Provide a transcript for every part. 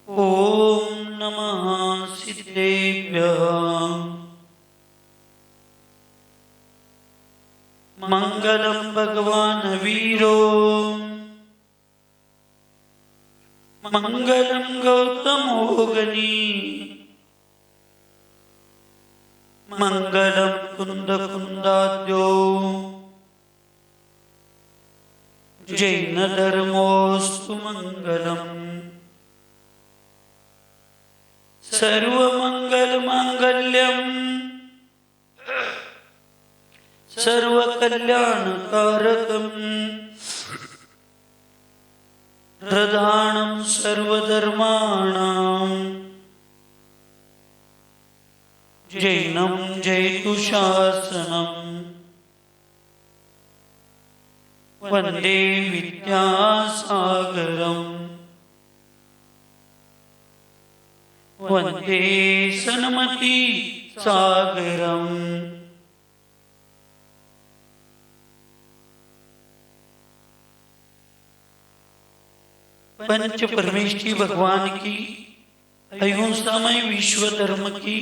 ओम नमः सिद्धेभ्यः मंगलम भगवान वीरो मंगलम गौतमोगनी मंगलम कुंद कुंदाद्यो जैन धर्मोस्तु मंगलम सर्वमंगल मांगल्यम सर्वकल्याणकारकम प्रधानम सर्वधर्माणां जैनम जैतुशासनम वंदे विद्यासागरम वंदे सन्मति सागरम। पंच परमेष्ठी भगवान की, अहिंसामय विश्व धर्म की,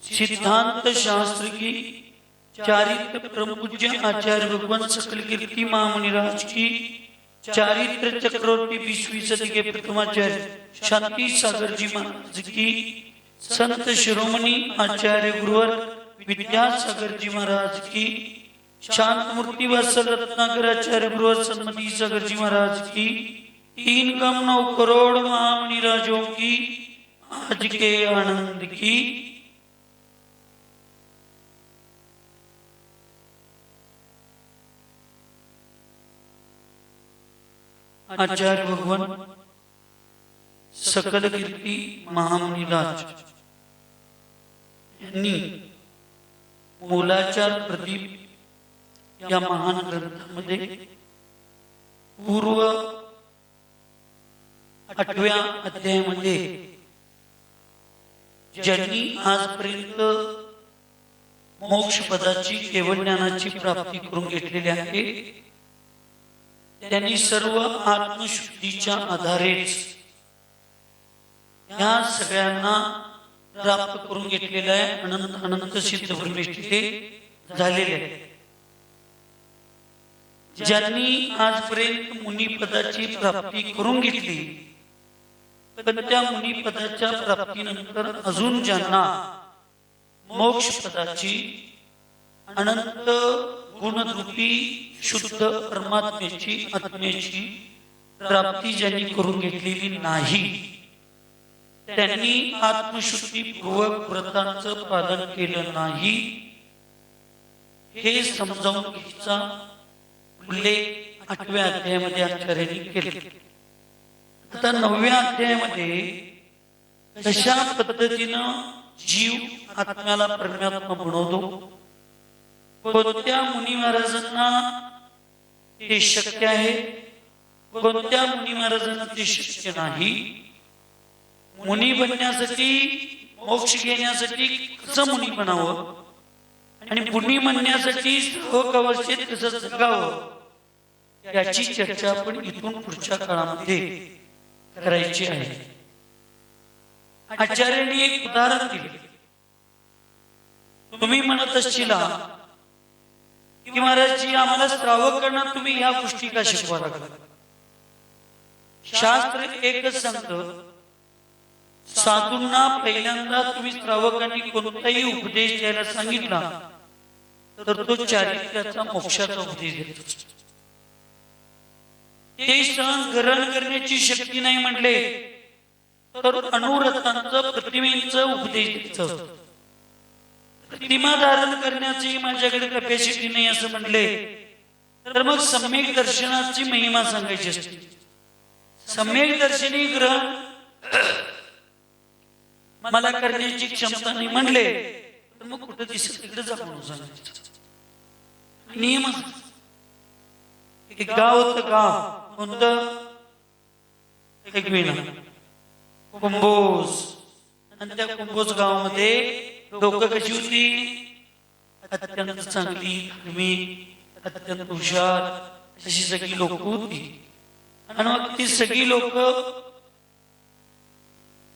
सिद्धांत शास्त्र की, चारित्र परम पूज्य आचार्य भगवान सकल कीर्ति महामुनिराज की, चारित्र चक्रवर्ती 20वीं सदी के प्रथमाचार्य शांति सागर जी महाराज की, संत शिरोमणि आचार्य गुरुवर विद्यासागर जी महाराज की, शांत मूर्ति वत्सल रत्नाकर आचार्य गुरुवर सन्मति सागर जी महाराज की, 3 करोड़ महामुनिराजों की आज के आनंद की। आचार्य भगवान सकल कीर्ती महामुनिराज यांनी मूलाचार प्रदीप या महान ग्रंथामध्ये पूर्व 8व्या अध्यायामध्ये ज्यांनी आजपर्यंत मोक्ष पदाची केवळ ज्ञानाची प्राप्ती करून घेतलेली आहे त्यांनी सर्व आत्मशुद्धीच्या आधारेच या सगळ्यांना प्राप्त करून घेतलेलं आहे। अनंत अनंत सिद्ध परमेष्ठी ते झालेले आहे। ज्यांनी आजपर्यंत मुनिपदाची प्राप्ती करून घेतली पण त्या मुनिपदाच्या प्राप्तीनंतर अजून ज्यांना मोक्ष पदाची अनंत गुणरूपी शुद्ध परमात्म्याची आत्म्याची प्राप्ती ज्यांनी करून घेतलेली नाही त्यांनी आत्मशुद्धीपूर्वक व्रतांचं पालन केलं नाही हे समजावून घ्यायचा उल्लेख 8व्या अध्यायामध्ये आचार्यांनी केले। आता 9व्या अध्यायामध्ये कशा पद्धतीनं जीव आत्म्याला परमात्मा बनवतो, कोणत्या मुनी महाराजांना ते शक्य आहे, कोणत्या मुनी महाराजांना ते शक्य नाही, मुनी बनण्यासाठी मोक्ष घेण्यासाठी कसं मुनी बनावं आणि मुनी बनण्यासाठी श्लोक अवस्थेत कसं जगावं याची चर्चा आपण इथून पुढच्या काळामध्ये करायची आहे। आचार्यांनी एक उदाहरण दिले। तुम्ही म्हणत असशील की महाराजजी आम्हाला श्रावकांना तुम्ही ह्या गोष्टी का शिकवा लागला? शास्त्र एकच सांगतं, साधूंना पहिल्यांदा तुम्ही श्रावकांनी कोणताही उपदेश द्यायला सांगितला तर तो चारित्र्याचा मोक्षाचा उपदेश देतो। ते सहन ग्रहण करण्याची शक्ती नाही म्हटले तर अनुरतांचं प्रतिमेचं उपदेश द्यायचं। प्रतिमा धारण करण्याची माझ्याकडे कॅपॅसिटी नाही असं म्हटले तर मग सम्यक दर्शनाची महिमा सांगायची असते। सम्यक दर्शनी ग्रहण मला करण्याची क्षमता नाही म्हणले तर मग कुठे दिसत तिकडे जा म्हणून सांगायचं नियम। एक गाव होतं, गाव कोणतं? एक वेळा कुंभोज, आणि त्या कुंभोज गावामध्ये लोक कशी होती? अत्यंत चांगली, धर्मी, अत्यंत हुशार अशी सगळी लोक होती. आणि मग ती सगळी लोक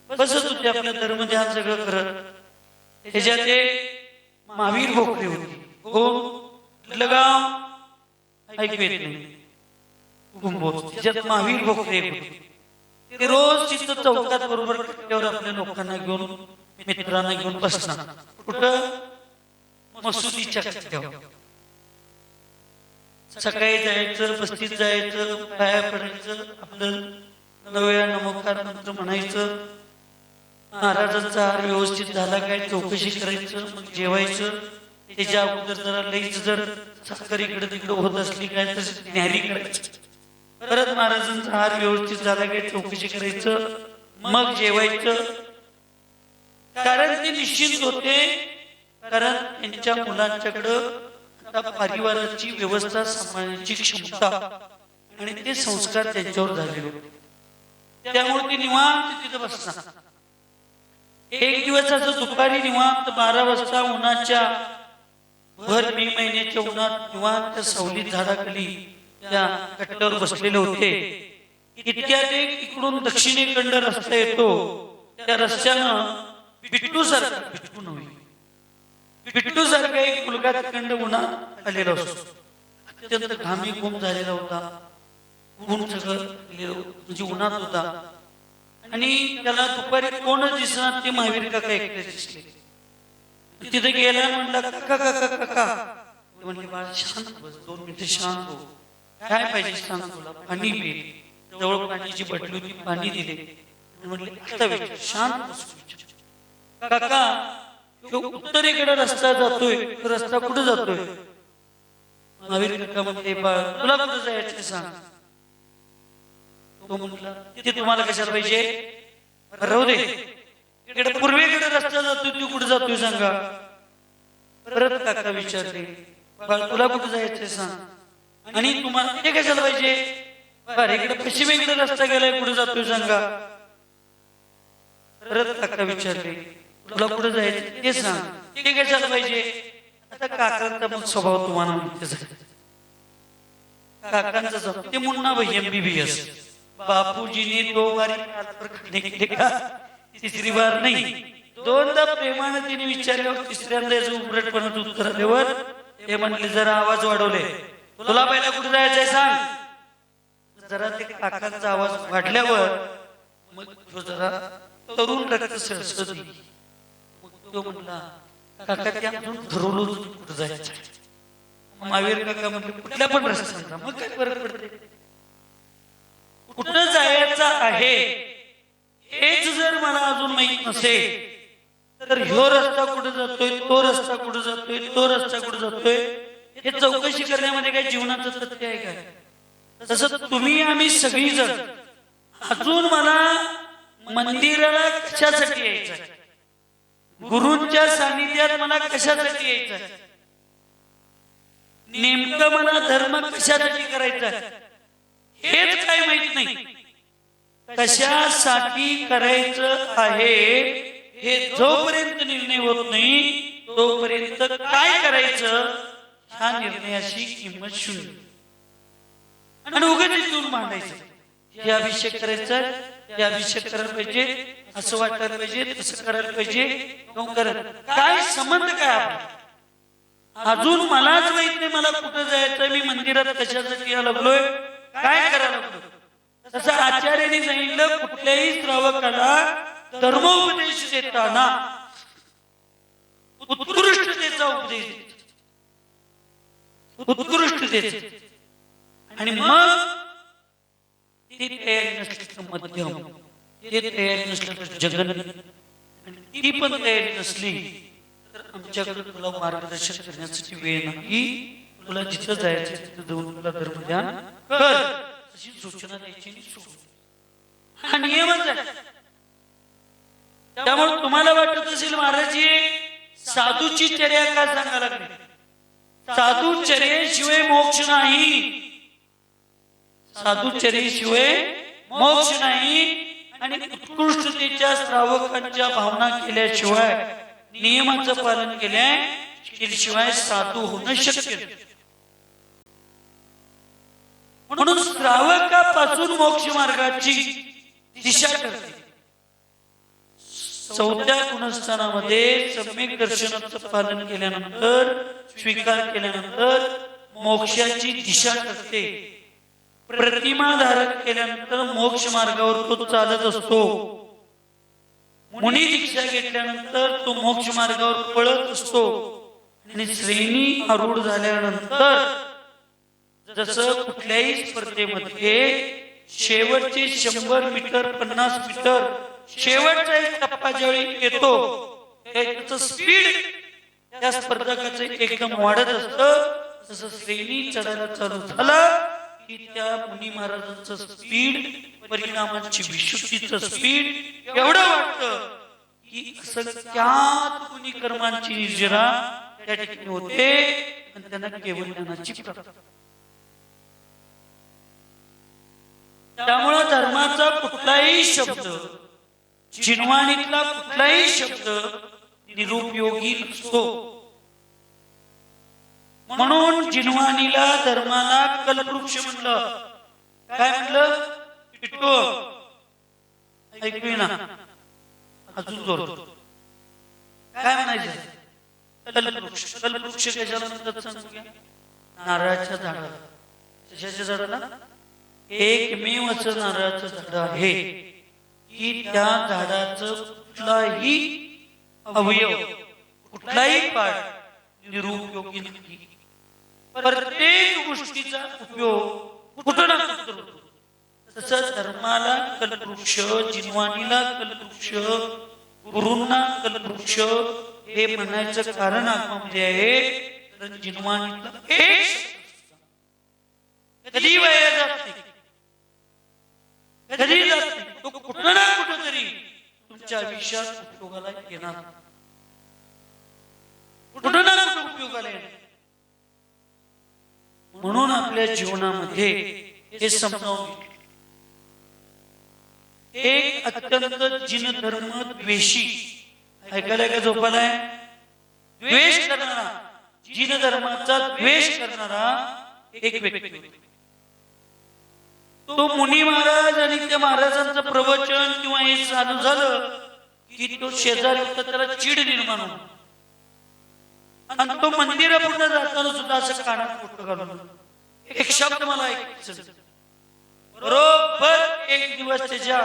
बसत होते आपल्या धर्मध्यान सगळं करत. त्याच्यात एक महावीर भोकरे होते. कुठलं गाव ऐकू येत नाही, त्याच्यात महावीर भोकरे होते. ते रोज तिथं चौकात बरोबर कट्ट्यावर आपल्या लोकांना घेऊन, मित्रांना घेऊन बसणार. कुठं? मसुदीच्या कट्ट्यावर. सकाळी जायचं, बस्तीत जायचं, पाया पडायचं, आपलं नव्या नमोकार मंत्र म्हणायचं, महाराजांचा हार व्यवस्थित झाला काय चौकशी करायचं, मग जेवायचं. त्याच्या अगोदर जरा लईच जर साखर इकडे तिकडे होत असली काय तर न्यारी करायचं. परत महाराजांचा हार व्यवस्थित झाला काय चौकशी करायचं, मग जेवायचं. कारण ते निश्चिंत होते, कारण त्यांच्या मुलांच्याकडं आता परिवाराची व्यवस्था सांभाळण्याची क्षमता आणि ते संस्कार त्यांच्यावर झालेले होते. त्यामुळे ते निवांत तिथं बसणार. एक दिवस असं दुपारी निवांत 12 वाजता उन्हाच्या भर मे महिन्याच्या उन्हात निवांत सावलीत झाडाखाली त्या कट्ट्यावर बसलेले होते. इतक्यात एक इकडून दक्षिणेकडं रस्ता येतो. त्या रस्त्यानं बिट्टू सारखा एक मुलगा तिकडं उन्हात आलेला असतो. अत्यंत घामी घूम झालेला होता. ऊन सगळं म्हणजे उन्हात होता. आणि त्याला दुपारी कोणच दिसणार, ते महावीर काका एकटे दिसले. तिथे गेला, म्हणला काका काका काका. म्हणले बाळा शांत बस, 2 मिनिटं शांत हो. काय पाहिजे सांग, तुला पाणी पे. जवळ पाण्याची बाटली होती, पाणी दिले. म्हणले आता विचार, शांत बस. काका उत्तरेकडे रस्ता जातोय, रस्ता कुठे जातोय? महावीर काका म्हणते बाळ तुला कुठं जायचं सांग. तो म्हटला ते तुम्हाला कशाला पाहिजे, राहू दे. इकडे पूर्वेकडे रस्ता जातोय, तू कुठे जातोय सांगा. परत काका विचारले बाळ तुला कुठे जायचंय सांग. आणि तुम्हाला ते कशाला पाहिजे, बरं इकडे पश्चिमेकडे रस्ता गेलाय, कुठे जातोय सांगा. परत काका विचारले तुला कुठे जायचं ते सांग, ते कशाला पाहिजे. आता काकांचा मग स्वभाव तुम्हाला माहितीच आहे. काकांचा ते मुन्ना भाई MBBS. बापूजीने 2 बारी खाणे केले का, 3री बार नाही. 2दा प्रेमाने तिने विचारल्यावर 3ऱ्यांदा याचं उमरटपणाचं उत्तर आल्यावर ते म्हणले जरा आवाज वाढवले, तुला पहिला कुठे जायचंय सांग. जरा ते काकांचा आवाज वाढल्यावर मग तो जरा तरुण रक्त सळसळली. मग तो म्हणला काका ते आपण ठरवलं कुठे जायचं. महावीर काका म्हणले कुठल्या पण रस्त्याचा, मग काय फरक पडते. कुठं जायचं आहे हेच जर मला अजून माहित नसेल तर ह्यो रस्ता कुठे जातोय, तो रस्ता कुठे जातोय, तो रस्ता कुठे जातोय हे चौकशी करण्यामध्ये काही जीवनाचं तथ्य आहे काय. तसं तुम्ही आम्ही सगळी जण अजून मला मंदिराला कशासाठी यायचं, गुरूंच्या सानिध्यात मला कशासाठी यायचं, नेमकं मला धर्म कशासाठी करायचा हेच काय माहित नाही. कशासाठी करायचं आहे हे जोपर्यंत निर्णय होत नाही तोपर्यंत काय करायचं ह्या निर्णयाची किंमत शून्य. आणि उगाच इथून मांडायचं, हे अभिषेक करायचा, हे अभिषेक करायला पाहिजे, असं वाटायला पाहिजे, तसं करायला पाहिजे. काय संबंध काय आपला, अजून मलाच माहित नाही मला कुठं जायचं, मी मंदिरात कशासाठी यायला लागलोय, काय करायला लागलोय. तसं आचार्याने सांगितलं कुठल्याही श्रावकाला धर्मोपदेश देताना उत्कृष्टतेचा उपदेश, उत्कृष्टतेचा. आणि मग ती तयारी नसली तर मध्यम, ते तयारी नसलं तर जगन, ती पण तयारी नसली तर आमच्याकडे तुला मार्गदर्शन करण्यासाठी वेळ नाही. तुला जिथं जायचं तिथं जाऊन तुला धर्मध्यान कर अशी सूचना द्यायची. हा नियमच आहे. त्यामुळे तुम्हाला वाटत असेल महाराज साधूची चर्या का सांगायला लागली, साधू चर्येशिवाय मोक्ष नाही, साधू चर्येशिवाय मोक्ष नाही. आणि उत्कृष्टतेच्या श्रावकांच्या भावना केल्याशिवाय, नियमाचं पालन केल्याशिवाय साधू होणं शक्य नाही. म्हणून श्रावकापासून मोक्ष मार्गाची दिशा ठरते. 4थ्या गुणस्थानामध्ये सम्यक दर्शनाचं पालन केल्यानंतर, स्वीकार केल्यानंतर मोक्षाची दिशा ठरते. प्रतिमा धारण केल्यानंतर मोक्ष मार्गावर तो चालत असतो. मुनी दीक्षा घेतल्यानंतर तो मोक्ष मार्गावर पळत असतो. आणि श्रेणी आरूढ झाल्यानंतर जसं कुठल्याही स्पर्धेमध्ये शेवटचे 100 मीटर 50 मीटर शेवटचा एक टप्पा ज्यावेळी येतो त्याचं स्पीड त्या स्पर्धकाचं एकदम वाढत असतं. तसं श्रेणी चढायला चालू झालं की त्या मुनी महाराजांचं स्पीड, परिणामांची विशुद्धीचं स्पीड एवढं वाटतं की असं त्यात गुणी कर्मांची निर्जरा त्या ठिकाणी होते आणि त्यांना केवळ ज्ञानाची प्राप्ती. त्यामुळे धर्माचा कुठलाही शब्द, जिनवाणीतला कुठलाही शब्द निरुपयोगी नसतो. म्हणून जिनवाणीला धर्माला कल्पवृक्ष म्हणलं. काय म्हणलं? पिटो ऐकू ना, अजून जोर. काय म्हणायचं? कल्पवृक्ष. कल्पवृक्ष कशाला म्हणतात सांगूया? नारळाच्या झाडाला. कशाच्या झाडाला? एकमेवच नारळाचं झाड आहे की त्या झाडाचं कुठलाही अवयव, कुठलाही पाठ निरुपयोगी नाही. प्रत्येक गोष्टीचा उपयोग कुठं ना कुठं होतो. तसंच धर्माला कल्पवृक्ष, जिनवाणीला कल्पवृक्ष, गुरूंना कल्पवृक्ष हे म्हणायचं कारण आत्मामध्ये आहे. तर जिनवाणीला एक कधी वाया जात नाही, कधी जात नाही. तो कुठं ना कुठं तरी तुमच्या आयुष्यात उपयोगाला येणार, कुठं ना कुठं उपयोगाला येणार. म्हणून आपल्या जीवनामध्ये हे समजावून एक अत्यंत जिन धर्म द्वेषी, ऐकायला का झोपालाय? द्वेष करणारा, जिन धर्माचा द्वेष करणारा एक व्यक्ती. तो मुनी महाराज आणि त्या महाराजांचं प्रवचन किंवा हे चालू झालं की तो शेजारी होता, त्याला चीड निर्माण होतो. आणि तो मंदिरापुढे जाताना सुद्धा असं कानात फोटो घालून एक शब्द मला ऐकायचं. बरोबर एक दिवस त्याच्या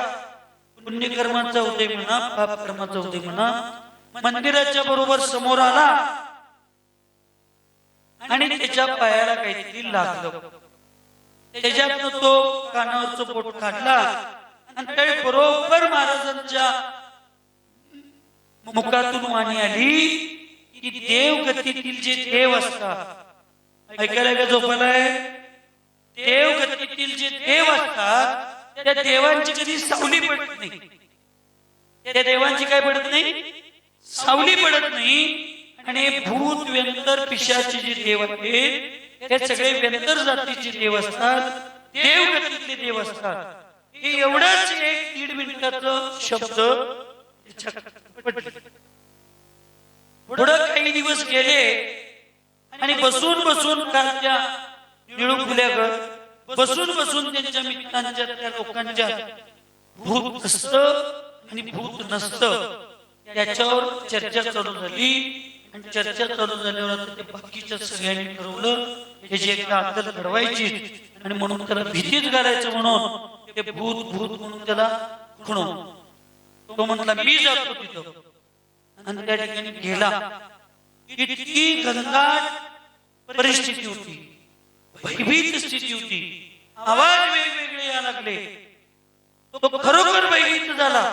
पुण्यकर्माचा उदय म्हणा, पाप कर्माचा उदय म्हणा, मंदिराच्या बरोबर समोर आला आणि त्याच्या पायाला काहीतरी लागलं. त्याच्यातनं तो कानावरचं बोट काढला आणि त्यावेळी बरोबर महाराजांच्या मुखातून वाणी आली की देवगतीतील जे देव असतात, ऐकायला का झोपालाय? देवगतीतील जे देव असतात त्या देवांची कधी सावली पडत नाही. त्या देवांची काय पडत नाही? सावली पडत नाही. आणि भूत, व्यंतर, पिशाचे जे देव आहेत ते सगळे व्यंतर जातीचे देव असतात, देवगतीतले देव असतात. हे एवढंच 1-1.5 मिनिटाचं शब्द. पुढं काही दिवस गेले आणि बसून बसून त्या निळूफुल्यागत बसून बसून त्यांच्या मित्रांच्या, त्या लोकांच्या भूत असतं आणि भूत नसतं त्याच्यावर चर्चा चालू झाली. आणि चर्चा चालू झाल्यावर ते बाकीच्या सगळ्यांनी ठरवलं त्याची एकदा अक्कल घडवायची आणि म्हणून त्याला भीतीच घालायचं. म्हणून ते भूत भूत म्हणून त्याला खुणवलं. तो म्हणला मी जातो तिथं. आणि त्या ठिकाणी गेला. इतकी घनदाट परिस्थिती होती, भयभीत स्थिती होती, आवाज वेगवेगळे यायला लागले. तो खरोखर भयभीत झाला.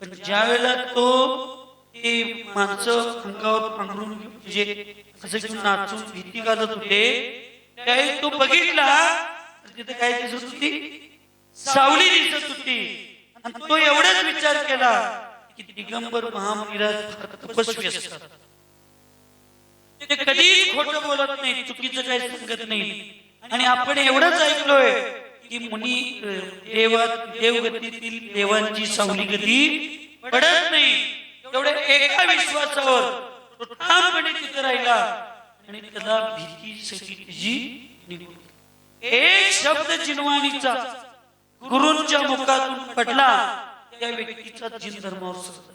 पण ज्या वेळेला तो ते माणसं अंगावर पांघरून जे असं घेऊन नाचून भीती घालत होते त्यावेळी तो बघितला तिथे काय दिसत होती? सावली दिसत होती. आणि तो एवढाच विचार केला की दिगंबर महामुनिराज तपस्वी असतात, ते कधीच खोटं बोलत नाही, चुकीचं काही सांगत नाही. आणि आपण एवढंच ऐकलोय की मुनी देवगतीतील देवांची सावली कधी पडत नाही. एवढ्या एका विश्वासावर तो ठामपणे तिथे राहिला आणि त्याला भीती सगळी त्याची निघून. एक शब्द जिनवाणीचा गुरूंच्या मुखातून पडला, त्या व्यक्तीचा जिन धर्मावर सरकला.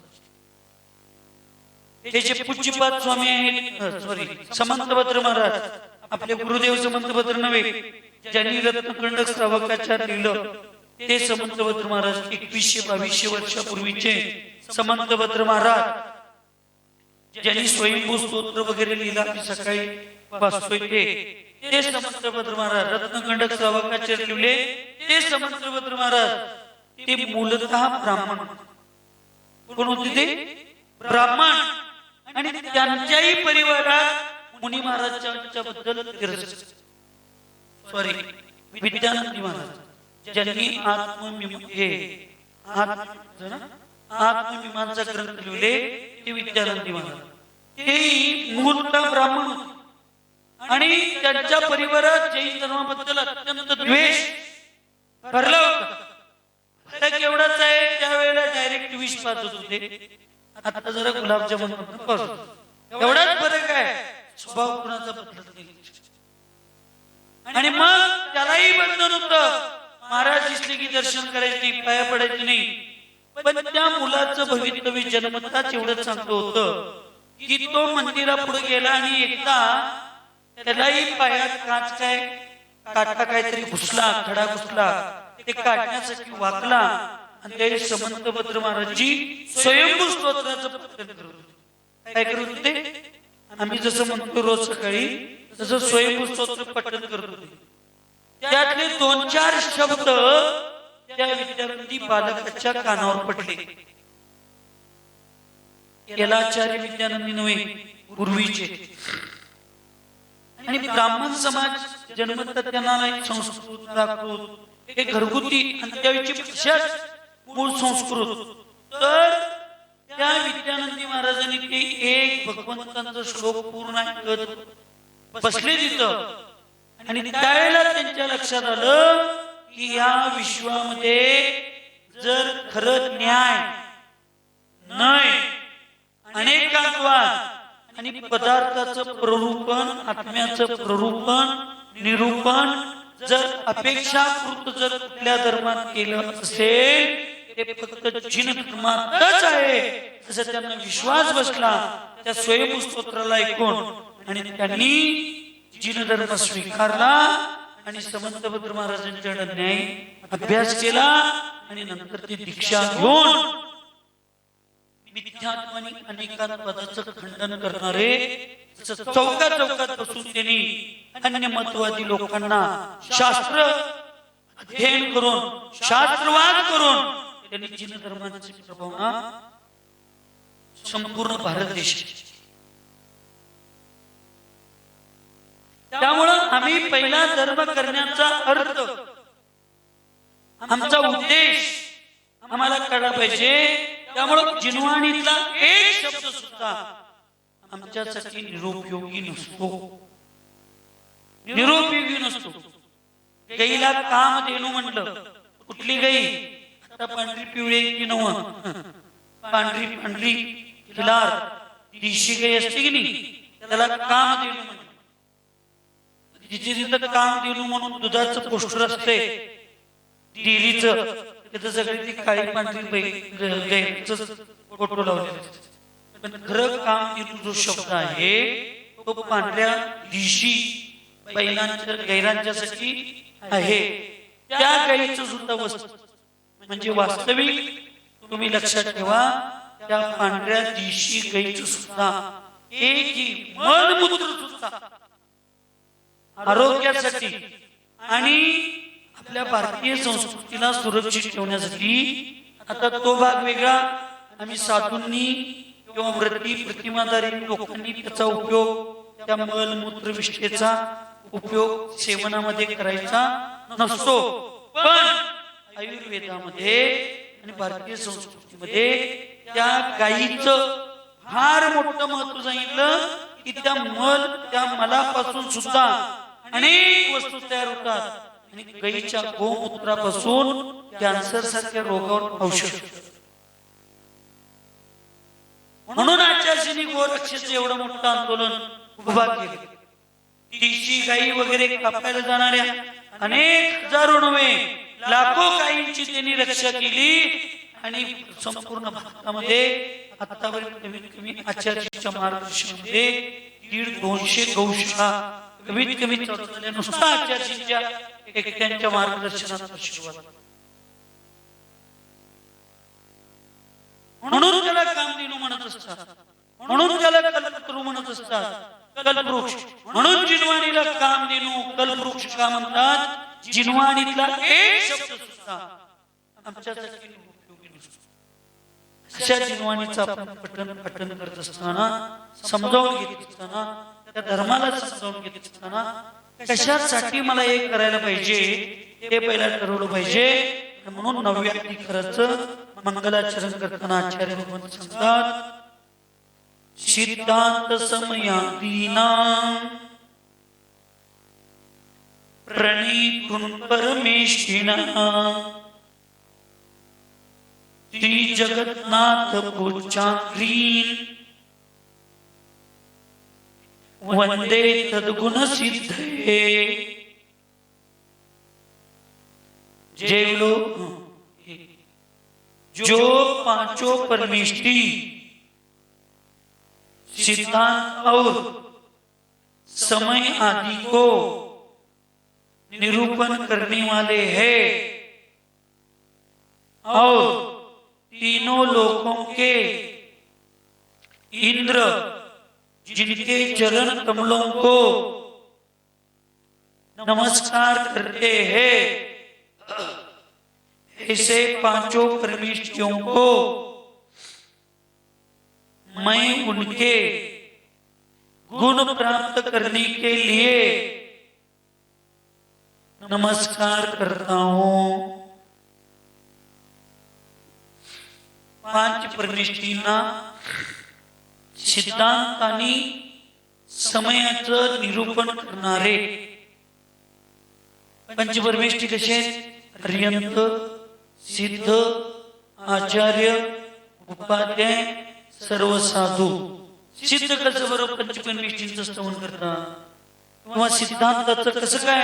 हे जे पूज्यपाद स्वामी आहेत, सॉरी समंतभद्र महाराज, आपले गुरुदेव समंतभद्र नव्हे, ज्यांनी रत्नखंड श्रावकाचार्य लिहिलं ते समंतभद्र महाराज. 2100-2200 वर्षापूर्वीचे समंतभद्र महाराज, ज्यांनी स्वयंभू स्तोत्र वगैरे लिहिला, मी सकाळी वाचतोय ते समंतभद्र महाराज. रत्नखंड श्रावकाचार्य लिहिले ते समंतभद्र महाराज. ते मूलतः ब्राह्मण. कोण होते ते? ब्राह्मण. आणि त्यांच्याही परिवारात मुनी महाराजांच्या बद्दल सॉरी विद्यानंदी महाराज, ज्यांनी आत्ममीमांसा ग्रंथ लिहिले ते विद्यानंदी महाराज. ते मूलतः ब्राह्मण होते आणि त्यांच्या परिवारात जैन धर्माबद्दल अत्यंत द्वेष भरला होता. फरक एवढाच आहे, त्यावेळेला डायरेक्ट विष पाजत होते, आता जरा गुलाबजामुन एवढाच फरक आहे. स्वभाव कुणाचा बदलत नाही. आणि मग त्यालाही बंधन होतं, महाराज दिसले की दर्शन करायचे, पाया पडायचे नाही. पण त्या मुलाचं भवितव्य जन्मताच एवढं चांगलं होतं की तो मंदिरापुढे गेला आणि एकदा त्यालाही पायात काटा काहीतरी घुसला, खडा घुसला. ते काढण्यासाठी वाकला आणि ते समंतभद्र महाराजजी स्वयंभू स्तोत्राचं पठण करत होते. काय करत होते? आम्ही जसं म्हणतो रोज सकाळी, तसं स्वयंभू स्तोत्र पठण करत होते. त्यातले 2-4 शब्द त्या विद्यार्थी बालकाच्या कानावर पडले. याला आचार्य विद्यानंदी नव्हे, पूर्वीचे. आणि ब्राह्मण समाज जन्मतः त्यांना संस्कृत, प्राकृत, हे घरगुती आणि त्यावेळी भाषाच मूळ संस्कृत. तर त्या विद्यानंदी महाराजांनी ते एक भगवंतांचा श्लोक पूर्ण ऐकत बसले तिथं. आणि त्यावेळेला त्यांच्या लक्षात आलं की या विश्वामध्ये जर खरं न्याय, नय, अनेकात्वाद आणि पदार्थाचं प्ररूपण, आत्म्याचं प्ररूपण, निरूपण जर अपेक्षाकृत जर कुठल्या धर्मात केलं असेल, ते फक्त जिन धर्मातच आहे असं त्यांना विश्वास बसला त्या स्वयंभू स्तोत्राला ऐकून. आणि त्यांनी जिन धर्म स्वीकारला आणि समंतभद्र महाराजांच्या न्याय अभ्यास केला. आणि नंतर ती दीक्षा घेऊन मिथ्यात्वानी अनेकात्वादाचं खंडन करणारे चौकात बसून त्यांनी अन्य मतवादी लोकांना शास्त्र अध्ययन करून, शास्त्रवाद करून त्यांनी जिन धर्माचे प्रभाव संपूर्ण भारत देश. त्यामुळं आम्ही पहिला धर्म करण्याचा अर्थ, आमचा उद्देश आम्हाला कळला पाहिजे. त्यामुळं जिनवाणीतला एक शब्द सुद्धा आमच्यासाठी निरुपयोगी नसतो. निरुपयोगी नसतो. गाईला कामधेनू म्हटलं, कुठली गाई? आता पांढरी पिवळी की नव, पांढरी खिलार देशी गाई असते की नाही, त्याला कामधेनू म्हणतात. तिथे कामधेनू म्हणून दुधाचं पोस्टर असते डेअरीचं, तिथं सगळी ती काळी पांढरी गाईचं फोटो लावलेला. पण खरं कामधेनू जो शब्द आहे तो पांढऱ्या देशी बैलांच्या गैरांच्यासाठी आहे. त्या गाईचं सुद्धा वस्तू म्हणजे वास्तविक तुम्ही लक्षात ठेवा, त्या पांढऱ्या देशी गाईचं सुद्धा एकही मलमूत्र सुद्धा आरोग्यासाठी आणि आपल्या भारतीय संस्कृतीला सुरक्षित ठेवण्यासाठी. आता तो भाग वेगळा. आम्ही साधूंनी किंवा व्रती प्रतिमाधारी लोकांनी त्याचा उपयोग, त्या मलमूत्र विष्ठेचा उपयोग सेवनामध्ये करायचा नसतो. पण आयुर्वेदामध्ये आणि भारतीय संस्कृतीमध्ये त्या गायीचं फार मोठं महत्व सांगितलं की त्या मलापासून सुद्धा अनेक वस्तू तयार होतात. आणि गायीच्या गोमूत्रापासून कॅन्सर सारख्या रोगावर औषध. म्हणून आचार्यांनी गोरक्षेचं एवढं मोठं आंदोलन उभा केलं. देशी गायी वगैरे कापायला जाणाऱ्या अनेक हजारो नव्हे लाखो गायींची त्यांनी रक्षा केली आणि संपूर्ण भारतामध्ये आतापर्यंत कमीत कमी आचार्याच्या मार्गदर्शनामध्ये 150-200 गौशाळा कमीत कमी झाल्या नुसता आचार्यांच्या एकट्यांच्या मार्गदर्शनाचा आशीर्वाद. म्हणून त्याला कामधेनू म्हणत असतात, म्हणून त्याला कल्पतरू म्हणत असतात, कल्पवृक्ष. म्हणून जिनवाणीला कामधेनू कल्पवृक्ष का म्हणतात? जिनवाणीतला एक शब्द सुद्धा आमच्यासाठी उपयोगी नसतो. अशा जिनवाणीचं आपण पठण करत असताना, समजावून घेत असताना, त्या धर्माला समजावून घेत असताना कशासाठी मला हे करायला पाहिजे ते पहिला ठरवलं पाहिजे. म्हणून 9व्या अधिकाराचं मंगलाचरण करताना आचार्य भगवान सांगतात, सिद्धांत समयादीना प्रणीतुन परमेष्ठिना श्री जगन्नाथ पुरुषाग्रीन वंदे तद्गुण सिद्धे. जो पांचों परमेष्ठी सिद्धांत और समय आदि को निरूपण करने वाले हैं और तीनों लोकों के इंद्र जिनके चरण कमलों को नमस्कार करते हैं, ऐसे पांचों परमेष्ठियों को मैं उनके गुण प्राप्त करने के लिए नमस्कार करता हूं. 5 परमेष्ठींना सिद्धांत आणि समयाचं निरूपण करणारे पंचपरमेष्ठी कसे आहेत? पर्यंत, सिद्ध, आचार्य, उपाध्याय, सर्व साधू. सिद्ध कसं बरोबर पंचपरमेष्ठींचं स्तवन करतात किंवा सिद्धांताचं कसं काय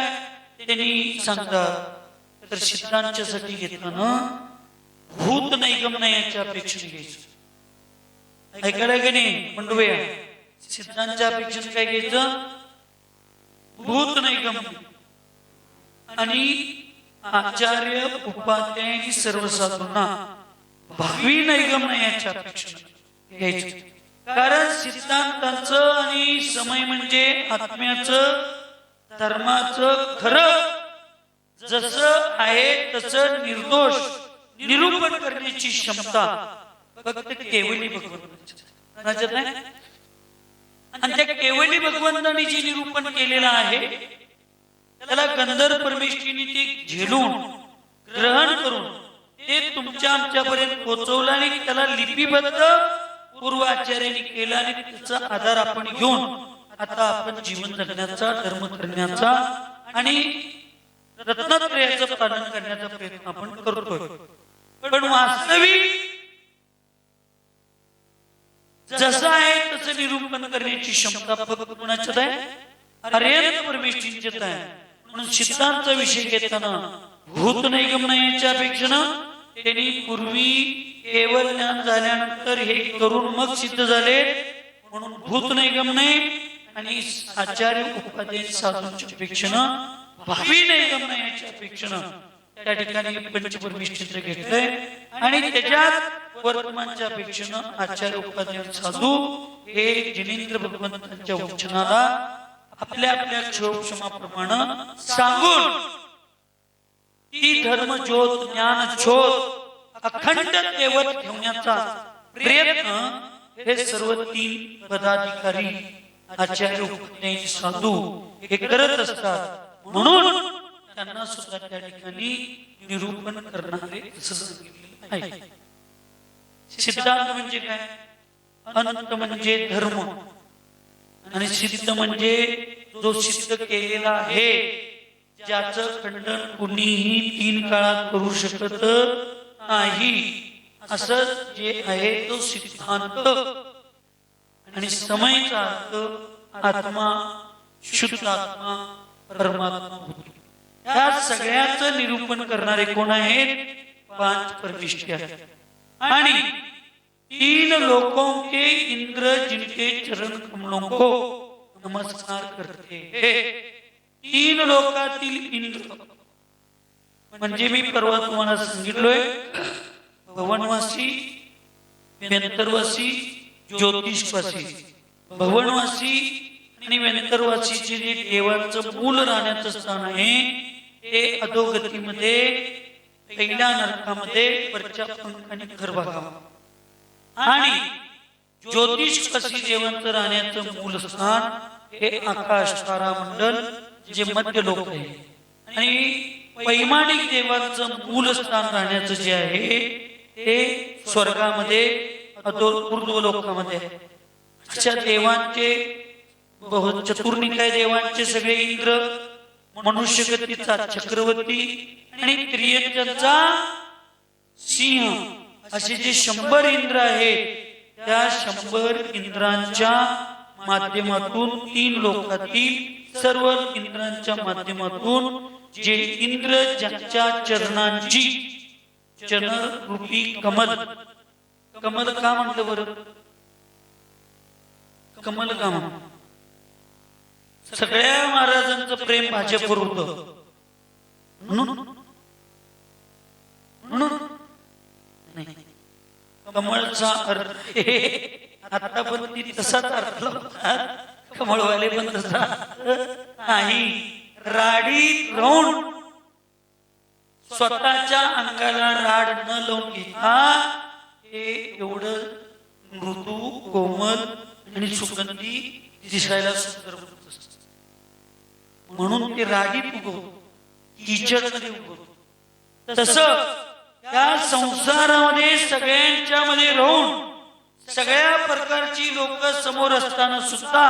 त्यांनी सांगतात? तर सिद्धांतासाठी घेताना भूत नैगमनयाच्या अपेक्षेने घ्यायचं. ऐकायला की नाही मंडूया? सिद्धांच्या अपेक्षेने काय घ्यायचं? भूत नैगमन. आणि आचार्य, उपाध्याय आणि सर्व साधूंना भावी नैगमनयाच्या अपेक्षेने घ्यायचं. कारण सिद्धांतांचं आणि समय म्हणजे आत्म्याचं, धर्माचं खरं जसं आहे तसं निर्दोष निरूपण करण्याची क्षमता फक्त केवली भगवंताची आहे. आणि त्या केवली भगवंताने जे निरूपण केलेलं आहे त्याला गंधर्व परमेष्ठीने ते झेलून ग्रहण करून ते तुमच्या आमच्यापर्यंत पोहोचवलं आणि त्याला लिपिबद्ध पूर्वाचार्यांनी केला आणि त्याचा आधार आपण घेऊन आता आपण जीवन जगण्याचा, धर्म करण्याचा आणि रत्नत्रयाचं पालन करण्याचा प्रयत्न आपण करतोय. पण वास्तविक जसं आहे तसं निरूपण करण्याची क्षमता फक्त कोणाच्यात आहे? आर्यन परमेष्ठींच्यात आहे. म्हणून सिद्धांत विषय घेताना भूत नैगमनयाच्या अपेक्षेनं त्यांनी पूर्वी केवळ ज्ञान झाल्यानंतर हे करून मग सिद्ध झाले. म्हणून भूत नैगमनय आणि आचार्य, उपाध्याय, साधूंच्या अपेक्षेनं भावी नैगमनयाच्या अपेक्षेनं त्या ठिकाणी पंचपरमेष्ठीचं घेतलंय. आणि त्याच्यात वर्तमानच्या अपेक्षेनं आचार्य, उपाध्याय, साधू हे जिनेंद्र भगवंतांच्या वचनाला आपल्या आपल्या क्षोभक्षमाप्रमाणे सांगून ती धर्म ज्योत, ज्ञान ज्योत अखंड तेवत ठेवण्याचा प्रयत्न हे सर्व 3 पदाधिकारी आचार्य, उपाध्याय, साधू हे करत असतात. म्हणून त्यांना सुद्धा त्या ठिकाणी निरूपण करणारे असं सांगितलेलं आहे. सिद्धांत म्हणजे काय? अनंत म्हणजे धर्म आणि सिद्ध म्हणजे जो सिद्ध केलेला आहे, ज्याचं खंडन कुणीही 3 काळात करू शकत नाही, असं जे आहे तो सिद्धांत. आणि समयचा अर्थ आत्मा, शुद्ध आत्मा, परमात्मा होतो. ह्या सगळ्याचं निरूपण करणारे कोण आहेत? 5 परमेष्ठी आहेत. आणि 3 लोकों के इंद्र जिनके चरण कमलों को नमस्कार करते. 3 लोकातील इंद्र म्हणजे मी परवा तुम्हाला सांगितलोय, भवनवासी, व्यंतरवासी, ज्योतिषवासी. भवनवासी आणि व्यंतरवासीचे जे देवांचं मूल राहण्याचं स्थान आहे ते अधोगतीमध्ये, पहिल्या नरकामध्ये, वरच्या पंखाने गर्भागाव. आणि ज्योतिषवासी देवांचं राहण्याचं मूल स्थान हे आकाश तारामंडल जे मध्य लोक आहे. आणि वैमानिक देवांचं मूल स्थान राहण्याचं जे आहे ते स्वर्गामध्ये, ऊर्ध्व लोकामध्ये. अशा देवांचे चतुर्निकाय देवांचे सगळे इंद्र, मनुष्यगतीचा चक्रवर्ती आणि त्रियंचा सिंह असे जे 100 इंद्र आहेत, त्या 100 इंद्रांच्या माध्यमातून 3 लोकातील सर्व इंद्रांच्या माध्यमातून जे इंद्र ज्यांच्या चरणांची, चरणरूपी कमल, कमल का म्हणलं बरं? कमल का म्हणलं? सगळ्या महाराजांचं प्रेम भाजपवर होतं म्हणून नाही. कमळचा अर्थ आता पण ती तसाच अर्थ होता, कमळवाले पण तसा नाही. राडी राहून स्वतःच्या अंगाला राड न लावून घेता हे एवढं मृदू, कोमल आणि सुगंधी दिसायला सुंदर होत असतं. म्हणून ते रागीत उगवतो, कीचडमध्ये उगवतो. तसं त्या संसारामध्ये सगळ्यांच्या मध्ये राहून सगळ्या प्रकारची लोक समोर असताना सुद्धा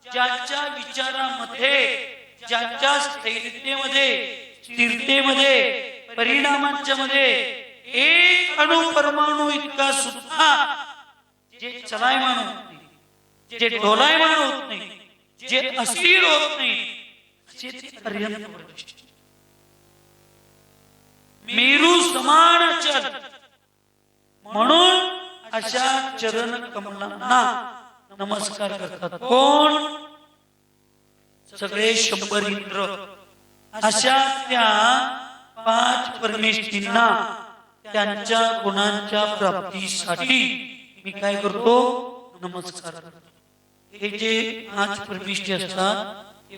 ज्यांच्या विचारामध्ये, ज्यांच्या स्थैर्यतेमध्ये, स्थिरतेमध्ये, परिणामांच्या मध्ये एक अणुपरमाणू इतका सुद्धा जे चलायमान होत नाही, जे डोलायमान होत नाही, जे अस्थिर होत नाही, असे ते अर्यंत परमेष्ठी. मेरू समान चल. म्हणून अशा चरण कमलांना नमस्कार करतात कोण? सगळे 100 इंद्र. अशा त्या 5 परमेष्ठींना त्यांच्या गुणांच्या प्राप्तीसाठी मी काय करतो? नमस्कार करतो. हे जे 5 परमेष्ठी असतात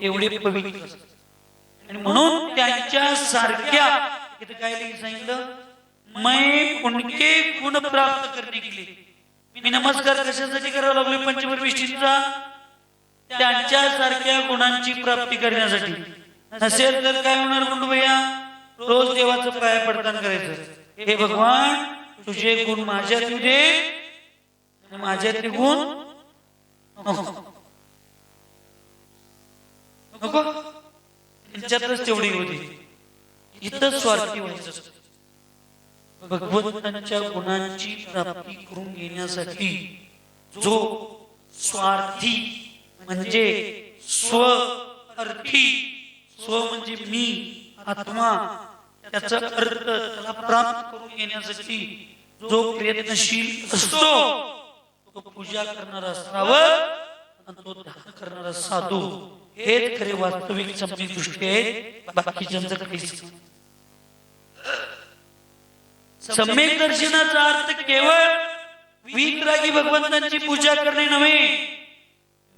एवढे पवित्र असतात. आणि म्हणून त्यांच्या सारख्या इथे काय सांगितलं? मैं उनके गुण प्राप्त करने के लिए. मी नमस्कार कशासाठी करावा लागलो? पंचपरमेष्ठींचा त्यांच्या सारख्या गुणांची प्राप्ती करण्यासाठी. नसेल तर काय होणार गुंडू भैया? रोज देवाचं पाया पडताना करायचं, हे भगवान तुझे गुण माझ्यात येऊ दे, माझ्यातले गुण नको, त्यांच्यातच तेवढी येऊ दे. इथं स्वार्थी व्हायचं. भगवंतांच्या गुणांची प्राप्ती करून घेण्यासाठी जो स्वार्थी म्हणजे स्व अर्थी, स्व म्हणजे मी, आत्मा, त्याचा अर्थ त्याला प्राप्त करून घेण्यासाठी जो प्रयत्नशील असतो तो पूजा करणारा श्रावक आणि तो दान करणारा साधू, हेच खरे वास्तविक सम्यक दृष्टी आहेत. बाकीच्यांचं काहीच. सम्यक दर्शनाचा अर्थ केवळ वीतरागी भगवंतांची पूजा करणे नव्हे,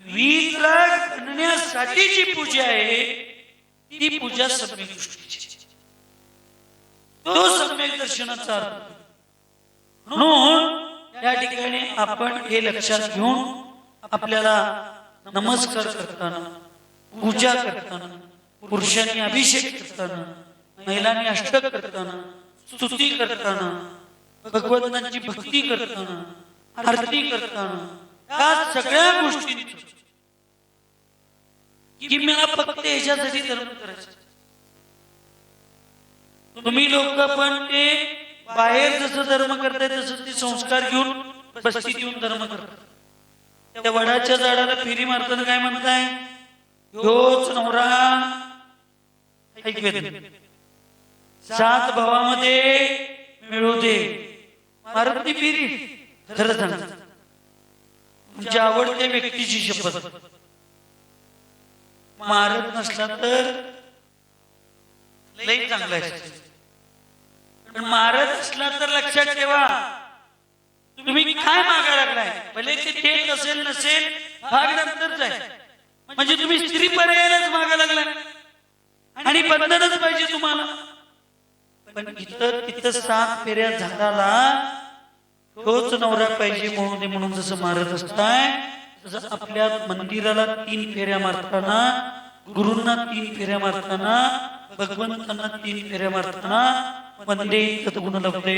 वीतराग बनण्यासाठीची पूजा आहे ती पूजा सम्यक दृष्टीची. तो सम्यक दर्शनाचा अर्थ. म्हणून या ठिकाणी आपण हे लक्षात घेऊन आपल्याला नमस्कार करताना, पूजा करताना, पुरुषांनी अभिषेक करताना, महिलांनी अष्टक करताना, स्तुती करताना, भगवंतांची भक्ती करताना, आरती करताना, या सगळ्या गोष्टी की मला फक्त ह्याच्यासाठी धर्म करायचं. तुम्ही लोक पण ते बाहेर जसं धर्म करताय तसं ते संस्कार घेऊन बस्तीत येऊन धर्म करतात. त्या वडाच्या झाडाला फेरी मारताना काय म्हणताय? ह्योच नवरा, ऐकूयात. 7 भावामध्ये मिळू दे मारुती फिरी. खरं सांग, तुमच्या आवडत्या व्यक्तीची शपथ, मारत नसला तर लई चांगला आहे, पण मारत असला तर लक्षात ठेवा तुम्ही काय मागा लागलाय. भले ते थेट असेल नसेल भाग नंतरच आहे, म्हणजे तुम्ही स्त्री पर्यायालाच मागा लागलाय आणि बंधनच पाहिजे तुम्हाला. पण इथं तिथं 7 फेऱ्या झाडाला तोच नवरा पाहिजे म्हणून दे म्हणून जसं मारत असताय, तसं आपल्या मंदिराला 3 फेऱ्या मारताना, गुरूंना 3 फेऱ्या मारताना, भगवंतांना 3 फेऱ्या मारताना वंदे तद्गुण लभते.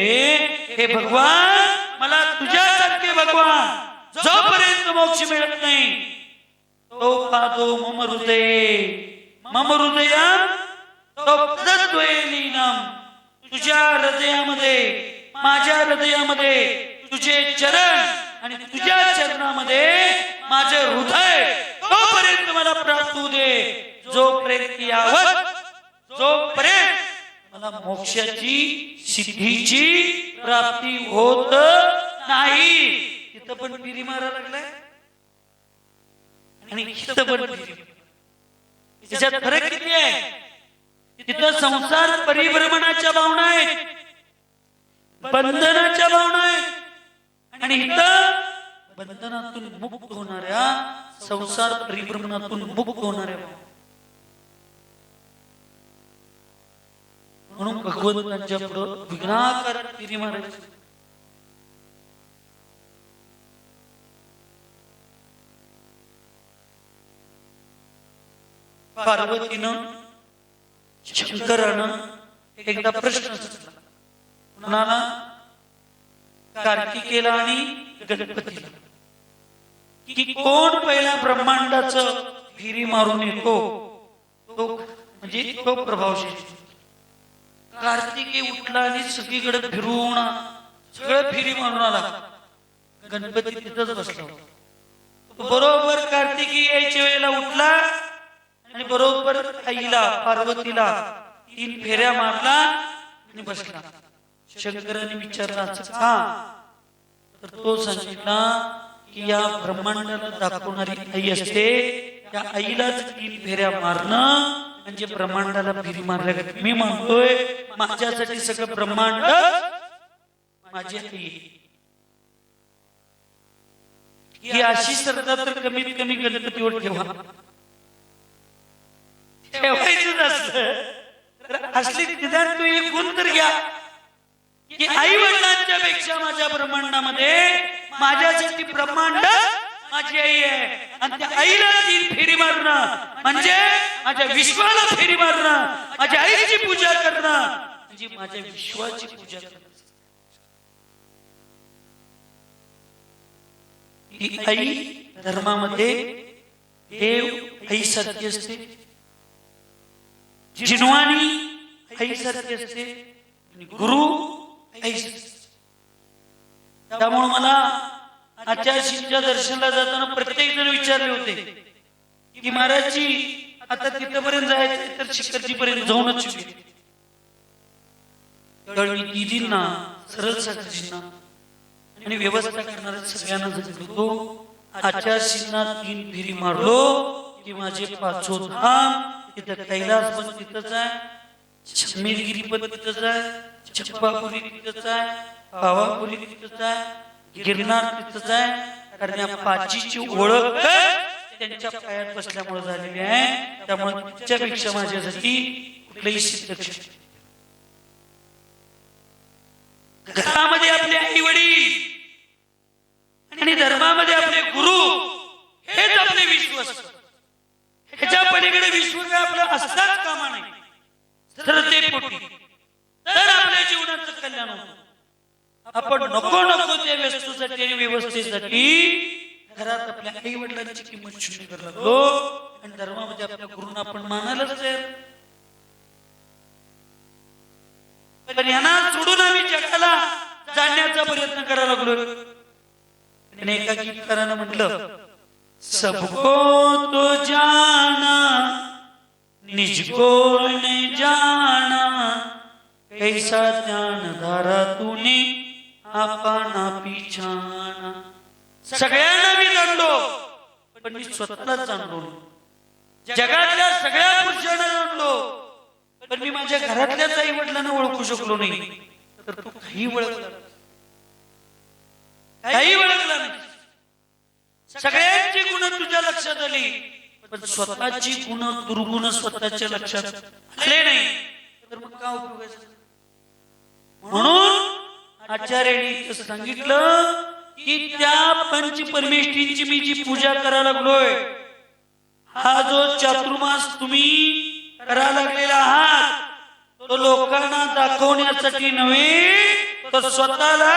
हे भगवान, मला तुझ्यासारखे भगवान जोपर्यंत मोक्ष मिळत नाही तो पादो मम हृदये मम हृदयम तो पदद्वयलीनम. तुझ्या हृदयामध्ये, माझ्या हृदयामध्ये तुझे चरण आणि तुझ्या चरणामध्ये माझे हृदय तोपर्यंत मला प्राप्त होऊ दे. जोपर्यंत यावत, जोपर्यंत मला मोक्षाची सिद्धीची प्राप्ती होत नाही. तिथं पण फिरी मारा लागलाय आणि इथं पण फिरी. त्याच्यात फरक किती आहे? तिथं संसार परिभ्रमणाच्या भावना आहेत, बंधनाच्या भावना आहेत, आणि इथं बंधनातून मुक्त होणाऱ्या, संसार परिभ्रमणातून मुक्त होणाऱ्या. म्हणून भगवंतांच्या पुढं विघ्नाकार फिरी मारायची. पार्वतीनं शंकरानं एकदा प्रश्न सुचला कुणाला? कार्तिकेला आणि गणपतीला, की कोण पहिला ब्रह्मांडाचं फिरी मारून येतो तो म्हणजे तो प्रभावशाली. कार्तिके उठला आणि सगळीकडे फिरून सगळं फिरी मारून आला. गणपती तिथंच बसला. बरोबर कार्तिकी यायच्या वेळेला उठला आणि बरोबर आईला पार्वतीला 3 फेऱ्या मारला आणि बसला. शंकराने विचारला का? तर तो सांगितला की या ब्रह्मांडाला दाखवणारी आई असते, त्या आईलाच 3 फेऱ्या मारणं म्हणजे ब्रह्मांडाला फिरी मारल्या. मी म्हणतोय माझ्यासाठी सगळं ब्रह्मांड माझी आई. ही अशी श्रद्धा तर कमीत कमी गणपतीवर ठेवा. ठेवायचं असलं असली निदान तू एक गुण तर घ्या की आई वडिलांच्या पेक्षा माझ्या ब्रह्मांडामध्ये माझ्यासाठी ब्रह्मांड माझी आई आहे, आणि त्या आईला 3 फेरी मारणं म्हणजे माझ्या विश्वाला फेरी मारणं, माझ्या आईची पूजा करणं म्हणजे माझ्या विश्वाची पूजा करणं. ही आई धर्मामध्ये देव आईसारखी असते, जिनवानी आईसारखी असते, गुरु आईसारखी. त्यामुळे मला आचार्यशींच्या दर्शनाला जाताना प्रत्येक जण विचारले होते की महाराजजी आता तिथपर्यंत जायचं तर शिखरजी पर्यंत जाऊनच शिकले. मी दिदींना, सरळ साक्षींना आणि व्यवस्था करणाऱ्या सगळ्यांना सांगितलो, आचार्यशींना 3 फेरी मारलो की माझे 5 धाम, तिथं कैलास पण तिथंच आहे, शमीरगिरी पण तिथंच आहे, चंपापुरी तिथंच आहे, पावापुरी तिथंच आहे, गिरनार तिथंच आहे. कारण या 5ची ओळख त्यांच्या पायात बसल्यामुळे झालेली आहे. त्यामुळे तिच्यापेक्षा माझ्यासाठी कुठलंही सिद्ध. घरामध्ये आपले आई वडील आणि धर्मामध्ये आपले गुरु हेच आपले विश्व असतं. ह्याच्या पलीकडे विश्व काय आपलं असताच कामा नाही. श्रद्धेपोटी तर आपल्या जीवनाचं कल्याण होतं. आपण नको नको त्या वस्तूसाठी आणि व्यवस्थेसाठी घरात आपल्या आई वडिलांची किंमत शून्य करायला लागलो, आणि धर्मामध्ये आपल्या गुरूंना आपण मानायलाच तयार. पण यांना सोडून आम्ही जगाला जाणण्याचा प्रयत्न करायला लागलो. आणि एका गीतकारानं म्हटलं, सबको तो जाना निज को न जाना, कैसा ज्ञान धारा तूने आपना पिछाना. सगळ्यांना मी जाणलो, पण मी स्वतःला जाणलो नाही. जगातल्या सगळ्या पुरुषांना जाणलो, पण मी माझ्या घरातल्याच आई वडिलांना ओळखू शकलो नाही. तर तू काही ओळखला, काही ओळखला नाही. सगळ्यांची गुण तुझ्या लक्षात आली, पण स्वतःची गुण दुर्गुण स्वतःच्या लक्षात आले नाही. तर मग काय उपयोगाचं? म्हणून आचार्यांनी सांगितलं की त्या पंच परमेष्ठींची मी जी पूजा करायला लागलोय, हा जो चातुर्मास तुम्ही करायला लागलेला आहात, तो लोकांना दाखवण्यासाठी नव्हे, तर स्वतःला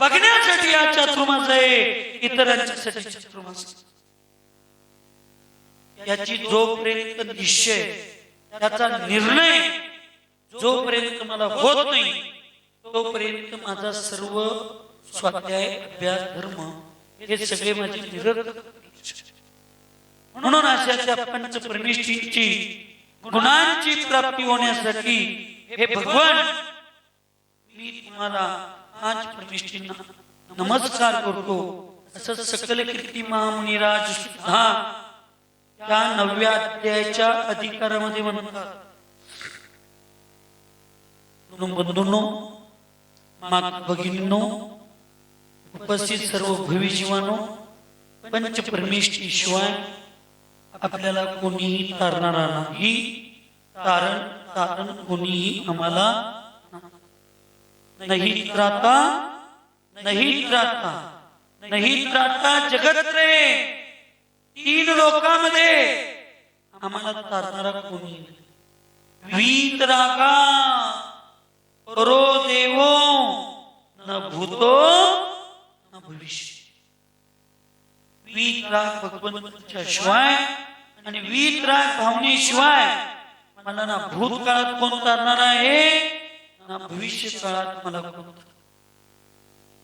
बघण्यासाठी हा चातुर्मास आहे, इतरांच्यासाठी चातुर्मास. याची जोपर्यंत निश्चय, त्याचा निर्णय जोपर्यंत मला होत नाही, तोपर्यंत माझा सर्व स्वाध्याय, अभ्यास, धर्म हे सगळे माझे निरर्थक. म्हणून अशा त्या पंच परमेष्ठींची गुणांची प्राप्ती होण्यासाठी हे भगवान, मी तुम्हाला पांच परमेष्ठींना नमस्कार करतो. असं सकल कीर्ती महामुनिराज सुद्धा त्या 9व्या अध्यायाच्या अधिकारामध्ये म्हणतात. बंधूंनो, माता भगिनींनो, उपस्थित सर्व भविजीवानो, पंच परमेष्ठी शिवाय आपल्याला कोणीही तारणारा नाही. तारण कोणीही आम्हाला नाही त्राता, नाही त्राता, नाही त्राता जगत रे. 3 लोकांमध्ये आम्हाला तारणारा कोणी नाही. वीतरागा परो देवो न भूतो न भविष्य. वीतराग भगवंताच्या शिवाय आणि वीतराग भावनेशिवाय मला ना भूतकाळात कोण तारणार आहे, ना भविष्य काळात मला कोण.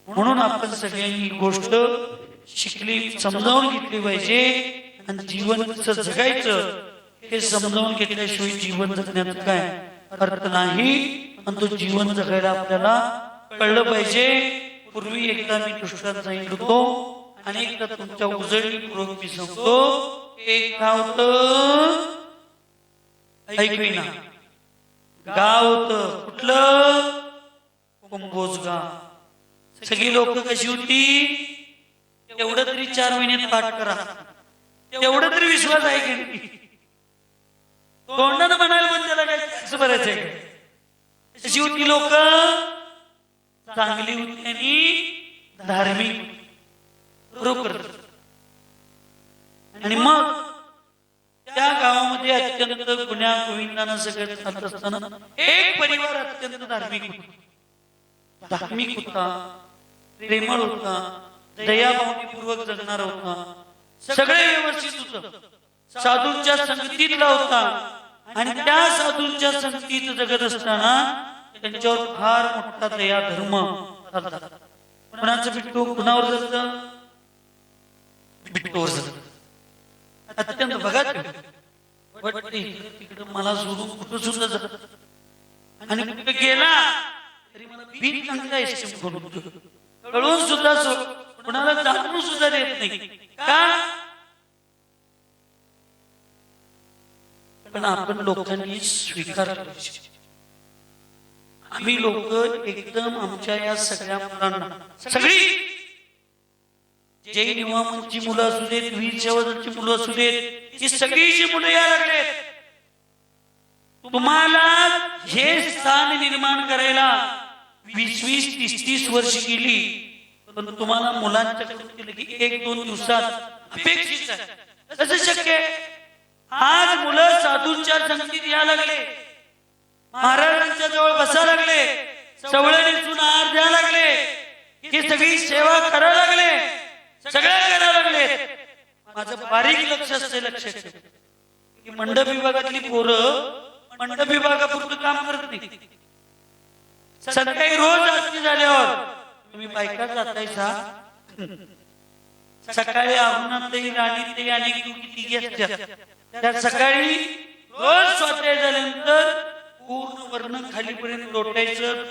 म्हणून आपण सगळ्यांनी ही गोष्ट शिकली, समजावून घेतली पाहिजे. आणि जीवन कसं जगायचं हे समजावून घेतल्याशिवाय जीवन जगण्याचा काय अर्थ नाही. आणि तो जीवन जगायला आपल्याला कळलं पाहिजे. पूर्वी एकदा मी दृष्टांत सांगितलं होतो, अनेकदा तुमच्या उजळणीपूर्वक मी सांगतो. एक गाव होतं, ऐकविना गाव होतं. कुठलं? कुंभोज गाव. सगळी लोक कशी होती? एवढं तरी 4 महिन्यात पाठ करा, तेवढं तरी विश्वास आहे की तोंडानं म्हणायला पण त्याला काय असं बरायचं. कशी होती लोक? चांगली होती आणि धार्मिक, बरोबर. आणि मग त्या गावामध्ये अत्यंत गुन्ह्या गोविंदानं सगळं चालत असताना एक परिवार अत्यंत धार्मिक होता. धार्मिक होता, प्रेमळ होता, दयाभावनीपूर्वक जगणारा होता, सगळे व्यवस्थित होतं, साधूंच्या संगतीतला होता. आणि त्या साधूंच्या संगतीत जगत असताना त्यांच्यावर फार मोठा दया धर्म चालतात. कुणाचं बिट्टू कुणावर जातं? बिट्टूवर जातं. अत्यंत बघा तिकडे मला सोडून कुठं सुद्धा जात, आणि कुठे गेला तरी मला भीत कळून सुद्धा कुणाला जाणून सुद्धा देत नाही. का? पण आपण लोकांनी स्वीकार करायचे. आम्ही लोक एकदम आमच्या या सगळ्या मुलांना, सगळी जैन इमामांची मुलं असू देत, वीरच्या वजनची मुलं असू देत, ही सगळीची मुलं यायला लागलेत. तुम्हाला हे स्थान निर्माण करायला 20-20, 30-30 वर्ष गेली, पण तुम्हाला मुलांच्याकडून केलं की 1-2 दिवसात अपेक्षित आहे. कसं शक्य आहे? आज मुलं साधूंच्या संगतीत यायला लागले, महाराजांच्या जवळ बसायला लागले, सवळ्याने नेसून आहार द्यायला लागले, ही सगळी सेवा करायला लागले, सगळ्या करायला लागले. माझं बारीक लक्ष असते, लक्षात की मंडप विभागातली पोरं मंडप विभागापुरतं काम करत नाही. सकाळी रोज आरती झाल्यावर तुम्ही बायका जातायसा, सकाळी आवरणातही राणीतही अनेक किती असतात, त्या सकाळी रोज स्वाध्याय झाल्यानंतर पूर्ण वर्ण खालीपर्यंत लोटायचं,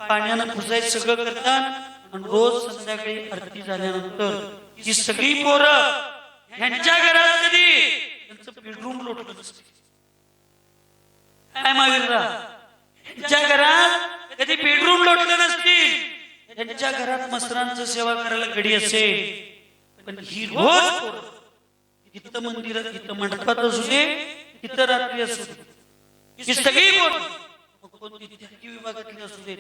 पाण्यानं पुसायचं, सगळं करतात. आणि रोज संध्याकाळी आरती झाल्यानंतर ही सगळी पोरं ह्यांच्या घरात कधी त्यांचं बेडरूम लोटलं नसते. काय महावीररा, ह्यांच्या घरात कधी बेडरूम लोटलं नसतील. त्यांच्या घरात मसरांचं सेवा करायला गडी असेल. पण ही रोज पोरं इथं मंदिरात, इथं मंडपात असू दे, इथं रात्री असू दे, ही सगळी पोरं कोणती विभागातली असू दे,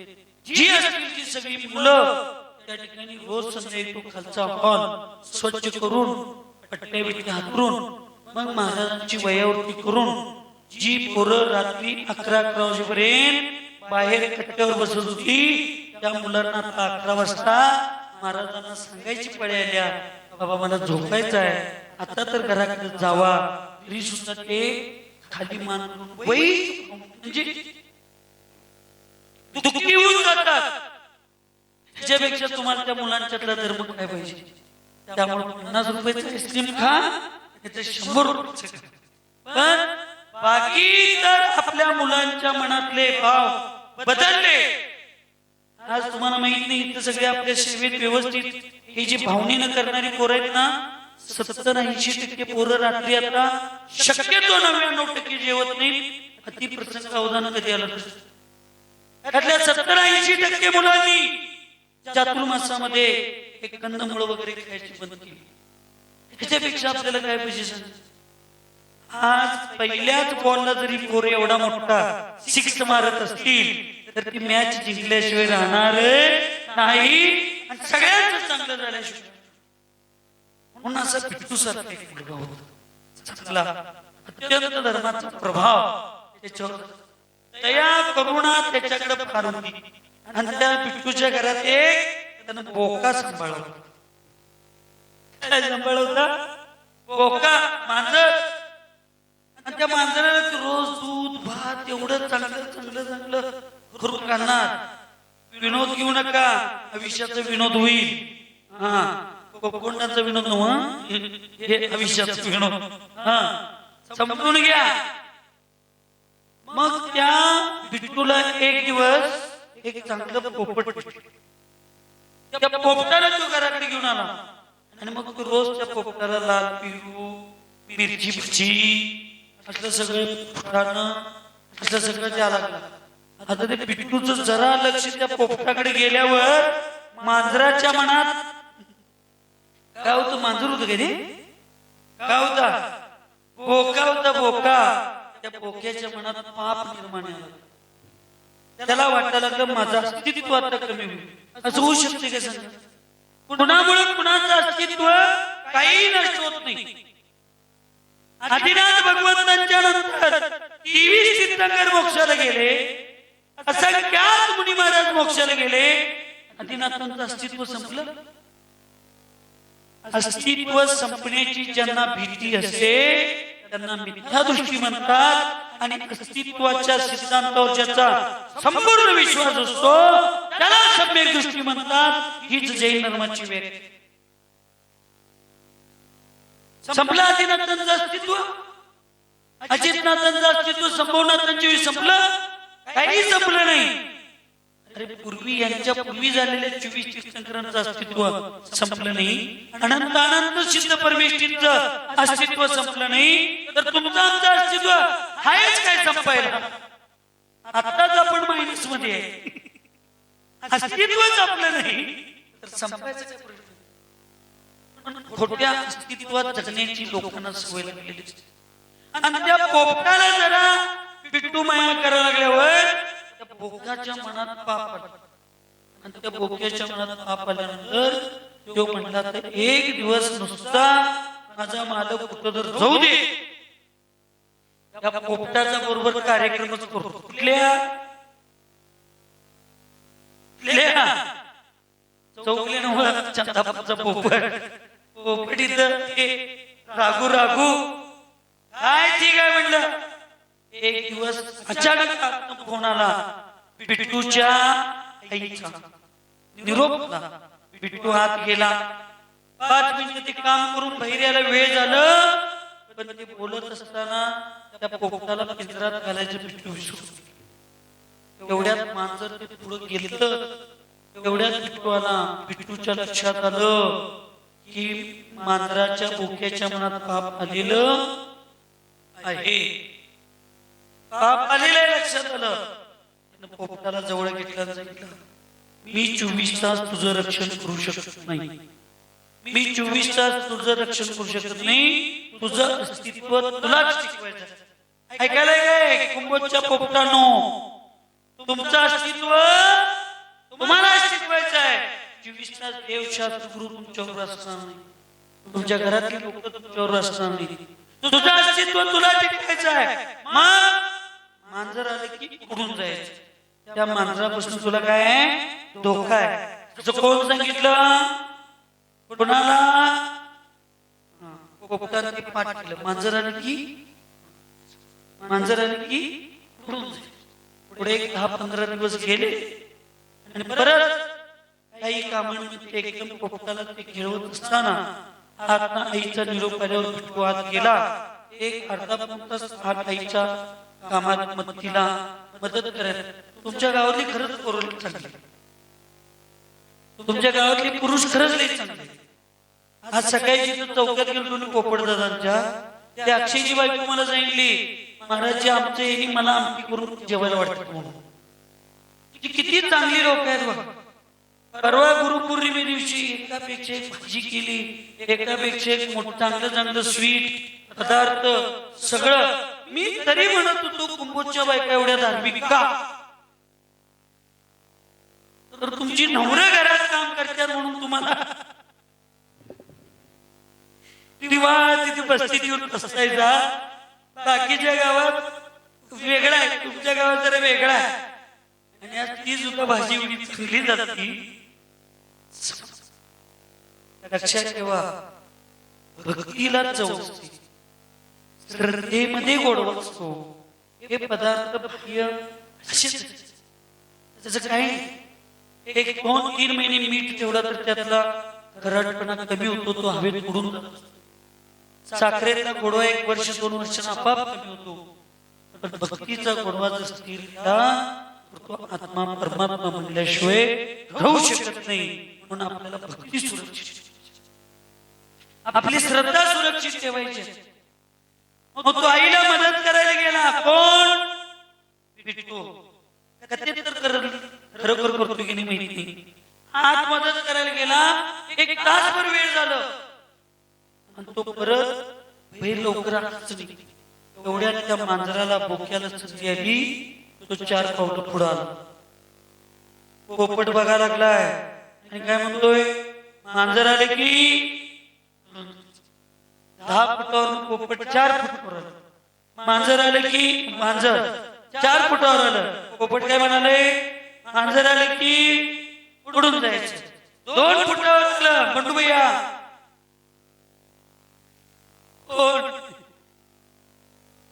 जी असतील ती सगळी मुलं त्या ठिकाणी रोज संध्याकाळी तो खालचा हॉल स्वच्छ करून, पट्ट्या बिट्ट्या हातरून, मग महाराजांची वयावरती करून, जी पोरं रात्री 11 वाजेपर्यंत बाहेर कट्ट्यावर बसत होती, त्या मुलांना 11 वाजता महाराजांना सांगायची पळी आल्या, बाबा मला झोपायचं आहे, आता तर घराकडे जावा. तरी सुद्धा ते खाली मान म्हणजे दुःखी होऊन जातात. त्याच्यापेक्षा तुम्हाला त्या मुलांच्यातला धर्म काय पाहिजे? त्यामुळे 50 रुपयाचं आईस्क्रीम खा, 100 रुपयाचं खा. पण बाकी तर आपल्या मुलांच्या मनातले भाव बदलले. आज तुम्हाला माहित नाही, इथं सगळे आपल्या सेवेत व्यवस्थित हे जी भावनेनं करणारी पोरं आहेत ना, 70-80% पोरं रात्री आता शक्यतो 99% जेवत नाही. अतिप्रसंग अवधान कधी आलं त्यातल्या 70-80% मुलांनी चातुर्मासामध्ये एक कंदमुळं वगैरे खायची बंद केली. त्याच्यापेक्षा आपल्याला काय पाहिजे सांग? आज पहिल्याच बॉलला जरी पोरं एवढा मोठा 6 मारत असतील तर ती मॅच जिंकल्याशिवाय राहणार नाही. आणि सगळ्यांचं चांगलं झाल्याशिवाय. म्हणून असं पिट्टू सारखा एक मुलगा होता, चांगला, अत्यंत धर्माचा प्रभाव त्याच्यावर, दया करुणा त्याच्याकडे फार होती. आणि त्या पिट्टूच्या घरात एक त्यानं बोका सांभाळवला. काय सांभाळवता? बोका, मांजर. आणि त्या मांजराला रोज दूध भात एवढं चांगलं चांगलं चांगलं करून घालणार. विनोद घेऊ नका, आयुष्याचा विनोद होईल. हा, कोकणाचा विनोद नव्ह, हे आयुष्याचा विनोद. हा, समजून घ्या. मग त्या बिट्टूला एक दिवस एक चांगलं पोपट, त्या पोपटाला तो घराकडे घेऊन आला. आणि मग तो रोज त्या पोपटाला लाल पिरू, मिरची भजी, असं सगळं असं सगळं द्यायला लागलं. आता ते बिट्टूचं जरा लक्ष त्या पोपटाकडे गेल्यावर मांजराच्या मनात काय होतं? मांजर होतं कधी काय होता? बोका होता, बोका. त्या बोक्याच्या मनात पाप निर्माण झाला. त्याला वाटायला लागलं माझं अस्तित्व आता कमी होईल. असं होऊ शकते का सांगा? कुणामुळे कुणाचं अस्तित्व काही नष्ट होत नाही. आदिनाथ भगवंतांच्या नंतर 23 तीर्थंकर मोक्षाला गेले, असंख्यात मुनी महाराज मोक्षाला गेले. आदिनाथांचं अस्तित्व संपलं. अस्तित्व संपण्याची ज्यांना भीती असते त्यांना मिथ्या दृष्टी म्हणतात. आणि अस्तित्वाच्या सिद्धांतावर ज्याचा संपूर्ण विश्वास असतो त्याला सम्यक दृष्टी म्हणतात. हीच जैन धर्माची व्याख्या. संपलं आदिनाथांचं अस्तित्व, अजितनाथांचं अस्तित्व, संभवनाथांचे संपलं, काही संपलं नाही. अरे पूर्वी यांच्या पूर्वी झालेल्या 24 तीर्थंकरांचं अस्तित्व संपलं नाही. अनंत अनंत सिद्ध परमेश्वरीचं अस्तित्व संपलं नाही. तर तुमचं आमचं अस्तित्व आहेच काय संपायला? आताच आपण मायनस मध्ये आहे. अस्तित्वच आपलं नाही तर संपायचं काय प्रश्न? खोट्या अस्तित्वात जगण्याची लोकांना सवय लागलेली. आणि त्या पोपटाला जरा पिट्टू माया करायला लागल्यावर त्या बोक्याच्या मनात पाप आला. आणि त्या बोक्याच्या मनात पाप आल्यानंतर तो म्हणला तर एक दिवस नुसता माझा मालक कुठं तर जाऊ दे, त्या पोपटाचा बरोबर कार्यक्रमच करतो. कुठल्या चौकले नव्हतं, चंदापूरचा पोपट. पोपटीत रागू रागू काय ठीक आहे म्हणलं. एक दिवस अचानक फोन आला बिट्टूच्या आईचा. निरोप. बिट्टू हात गेला. 5 मिनिटं ते काम करून बाहेर यायला वेळ झालं. पण ते बोलत असताना त्या पोपटाला पिंजरात घालायचं बिट्टू विसरू. एवढ्यात मांजर ते पुढे गेलं. एवढ्यात बिट्टूच्या लक्षात आलं की मांजराच्या बोक्याच्या मनात पाप आलेलं आहे. पाप आलेलं आहे लक्षात आलं. पोपटाला जवळ घेतलं सांगितलं, मी 24 तास तुझं रक्षण करू शकत नाही. मी 24 तास तुझं रक्षण करू शकत नाही. तुझं अस्तित्व तुलाच टिकवायचं. ऐकायला काय कुंभोजच्या पोपटांनो, तुमचं अस्तित्व तुम्हालाच टिकवायचं आहे. 24 तास देवशास्त्र गुरु तुमच्यावर असणार नाही. तुमच्या घरातली लोक तुमच्यावर असणार नाही. तुझं अस्तित्व तुला टिकवायचं आहे. मग मांजर आलं की उडून जायचं. त्या मांजरापासून तुला काय आहे? धोका आहे. तुझं कोण सांगितलं? कोणाला? पोपटाने ते पाठ केलं. मांजराने की उडून जायचं. पुढे 10-15 दिवस गेले आणि परत काही कामांमध्ये एकदम पोपटाला ते खेळवत असताना आता आईचा निरोप आल्यावर बिट्टू आत गेला. एक अर्धा पाऊण तास आईच्या कामात मदतीला मदत करायला. तुमच्या गावातली खरंच कोरोना चांगली. तुमच्या गावातले पुरुष खरंच लई चांगले. आज सकाळी जिथं चौकात गेलो तुम्ही पोपट दादांच्या, त्या अक्षयची बायको मला सांगितली, महाराज आमच्या यांनी मला आमटी करून जेवायला वाटत म्हणून. किती चांगली लोक आहेत बघ. परवा गुरुपौर्णिमे दिवशी एकापेक्षा एक भाजी केली, एकापेक्षा एक चांगलं स्वीट पदार्थ सगळं. मी तरी म्हणत होतो कुंभोजच्या बायका एवढ्या धार्मिक का? तर तुमची नवरे घरात काम करतात म्हणून तुम्हाला तिथे बस्तीत येऊन बसायचा. बाकीच्या गावात वेगळा आहे, तुमच्या गावात जरा वेगळा आहे. आणि आज ती सुद्धा भाजी एवढी चांगली जाती. लक्षात ठेवा, भक्तीला चव असते, श्रद्धेमध्ये गोडवा असतो. हे पदार्थ बाह्य असेच त्याचं काही नाही. 1-2-3 महिने मीठ ठेवला तर त्यातला गरटपणा कमी होतो, तो हवेत उडून जातो. साखरेतला गोडवा 1 वर्ष 2 वर्षांना आपाप कमी होतो. पण भक्तीचा गोडवा जर स्थिर तो आत्मा परमात्मा म्हणल्याशिवाय राहू शकत नाही. म्हणून आपल्याला भक्ती सुरक्षित, आपली श्रद्धा सुरक्षित ठेवायची. मग तो आईला मदत करायला गेला. कोण? बिट्टू. खरोखर करतो की नाही माहिती नाही. हात मदत करायला गेला. 1 तासभर वेळ झालं आणि तो परत बैल लवकर आलाच नाही. एवढ्यात त्या मांजराला बोक्याला संधी आली. तो 4 पावलं पुढे आला. पोपट बघा लागलाय आणि काय म्हणतोय? मांजर आले की 10 फुटावर पोपट 4 फुटावर आलं. मांजर आले की मांजर 4 फुटावर आलं. पोपट काय म्हणाले? मांजर आले की उडून जायचं. 2 फुटावर आलं. बंडू भैया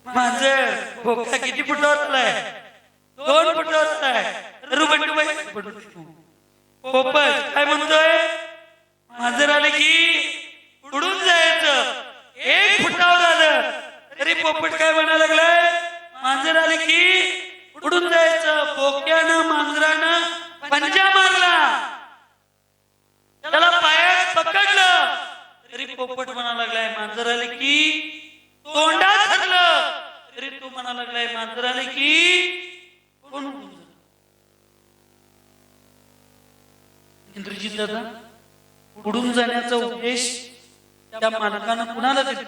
मांजर बोका किती फुटावर आलाय? 2 फुटावर आलाय. बंडू भैया पोपट काय म्हणतोय? मांजर आले की उडून जायचं. 1 फुटावर आलं तरी पोपट काय म्हणायला लागलाय? मांजर आले की उडून जायचं. बोक्यानं मांजरानं पंजा मारला, त्याला पायात पकडलं तरी पोपट म्हणायला लागलाय मांजर आले की तोंडात धरलं तरी तो म्हणायला लागलाय मांजर आले की कोण? इंद्रजित दादा, उडून जाण्याचा उपदेश त्या मालकानं कुणाला दिला?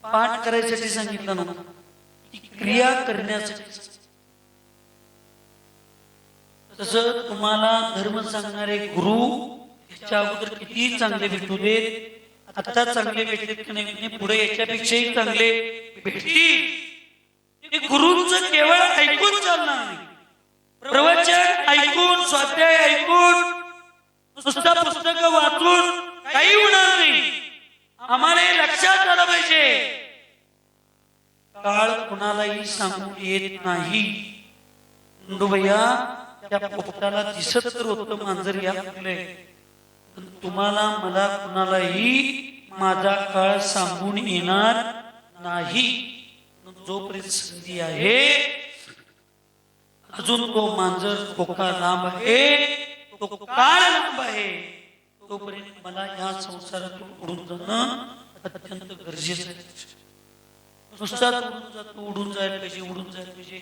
पाठ करायसाठी सांगितलं नव्हतं, क्रिया करण्यासाठी. तसं तुम्हाला धर्म सांगणारे गुरु याच्या अगोदर किती चांगले भेटू देत, आता चांगले भेटलेत की नाही, पुढे याच्यापेक्षाही चांगले भेटतील. गुरुंचं केवळ ऐकून चालणार नाही. प्रवचन ऐकून, स्वाध्याय ऐकून, नुसता पुस्तक वाचून काही होणार नाही. आम्हाला हे लक्षात आलं पाहिजे, काळ कुणालाही सांगून येत नाही. भैया त्या पोपटाला दिसत तर होतं मांजर या पण तुम्हाला मला कुणालाही माझा काळ सांगून येणार नाही. जोपर्यंत संधी आहे, अजून तो मांजर खोका लांब आहे, तो काळ लांब आहे, तोपर्यंत मला या संसारातून उडून जाणं अत्यंत गरजेचं आहे. नुसताच उडून जातो, उडून जायला पाहिजे, उडून जायला पाहिजे,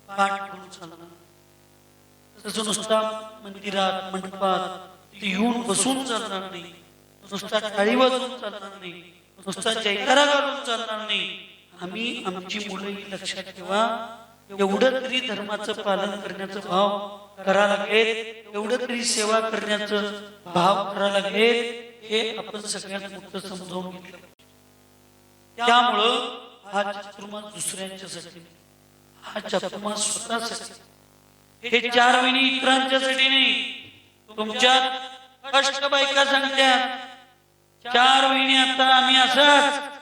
पाठ करून चालणार. तसं नुसता मंदिरात मंडपात येऊन बसून चालणार नाही, नुसता टाळी वाजवून चालणार नाही, नुसता जयकारा घालून चालणार नाही. आम्ही आमची मुलंही लक्षात ठेवा, एवढं तरी धर्माचं पालन करण्याचं भाव करा लागेल, एवढं तरी सेवा करण्याचं भाव करा लागेल, हे आपण सगळ्यात मोठं समजावून घेतलं. त्यामुळं हा चातुर्मास दुसऱ्यांच्यासाठी, हा चातुर्मास स्वतःसाठी. हे 4 महिने इतरांच्यासाठी नाही. तुमच्यात कष्ट बायका सांगत्यात 4 महिने आता आम्ही असंच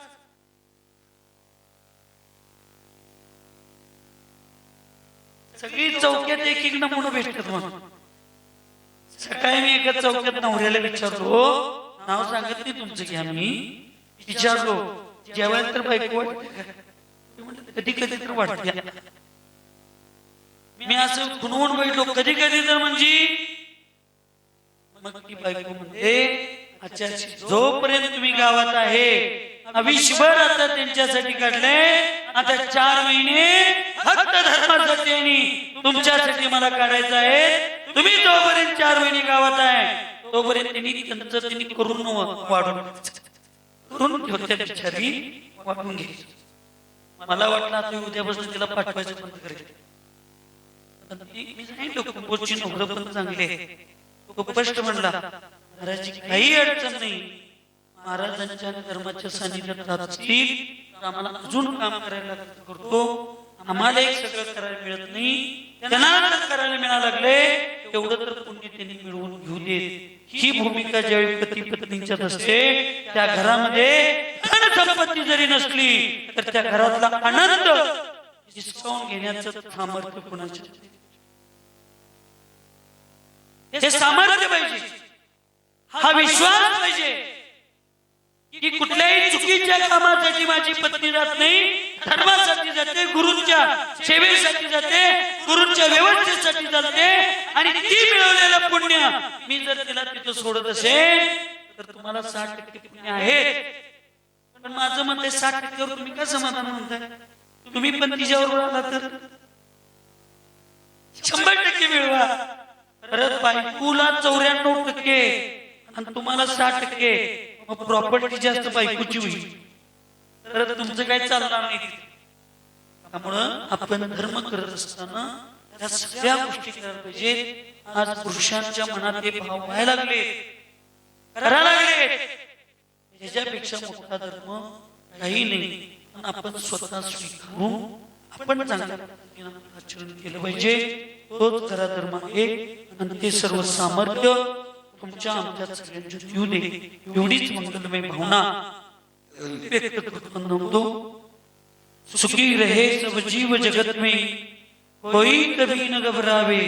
सगळी चौक्यात एक नमुना भेटतात. म्हणून सकाळी मी एका चौक्यात नवऱ्याला विचारलो, नाव सांगत नाही तुमचं की, आम्ही विचारलो जेवायला तर बायको वाटते, कधी कधी तर वाटते. मी असं खुणवून बैठलो, कधी कधी तर म्हणजे. मग ती बायको म्हणते, अच्छा, जोपर्यंत तुम्ही गावात आहे, आयुष्यभर आता त्यांच्यासाठी काढलंय, आता 4 महिने फक्त धर्मासाठी आणि तुमच्यासाठी मला काढायचं आहे. तुम्ही जोपर्यंत 4 महिने गावात आहे, तोपर्यंत त्यांनी करून वाढून ठेवत्या बिचारी, वाढून घ्यायची. मला वाटलं आता उद्यापासून तिला पाठवायचं बंद करायचं. मी सांगितलं कुंभोजची नोकरं पण चांगले, तो स्पष्ट म्हणला, महाराज काही अडचण नाही, महाराजांच्या धर्माच्या सानिध्यात राहत असतील तर आम्हाला अजून काम करायला करतो. आम्हाला एक सगळं करायला मिळत नाही, त्यांना करायला मिळायला लागले, तेवढं तर पुण्य त्यांनी मिळवून घेऊ देत. ही भूमिका ज्यावेळी पती पत्नींच्यात असते, त्या घरामध्ये धन संपत्ती जरी नसली तर त्या घरातला आनंद हिसकावून घेण्याचं सामर्थ्य कुणाचं? हे सामर्थ्य पाहिजे, हा विश्वास पाहिजे की कुठल्याही चुकीच्या कामासाठी माझी पत्नी जात नाही, धर्मासाठी जाते, गुरूंच्या सेवेसाठी जाते, गुरूंच्या व्यवस्थेसाठी जाते, आणि ती मिळवलेलं पुण्य मी जर तिला तिथं सोडत असेल तर तुम्हाला 60% पुण्य आहे. पण माझं मत आहे 60% तुम्ही का समाधान म्हणताय? तुम्ही पण तिच्यावर आला तर 100% मिळवा. परत बायकोला 94% आणि तुम्हाला 60%, मग प्रॉपर्टी जास्त बायकोची होईल, तर तुमचं काय चालणार नाही. त्यामुळं आपण धर्म करत असताना त्या सगळ्या गोष्टी करायला पाहिजेत. आज पुरुषांच्या मनात हे भाव व्हायला लागले, करायला लागले, ह्याच्यापेक्षा मोठा धर्म काही नाही. पण आपण स्वतः स्वीकारून आपण चांगल्या पद्धतीने आचरण केलं पाहिजे. तोच खरा धर्म आहे, आणि ते सर्व सामर्थ्य तुमच्या आमच्या सगळ्यांच्या येऊ दे, एवढीच मंगलमय भावना व्यक्त करतो. सुखी रहे सब जीव जगत में, कोई कभी न घबरावे.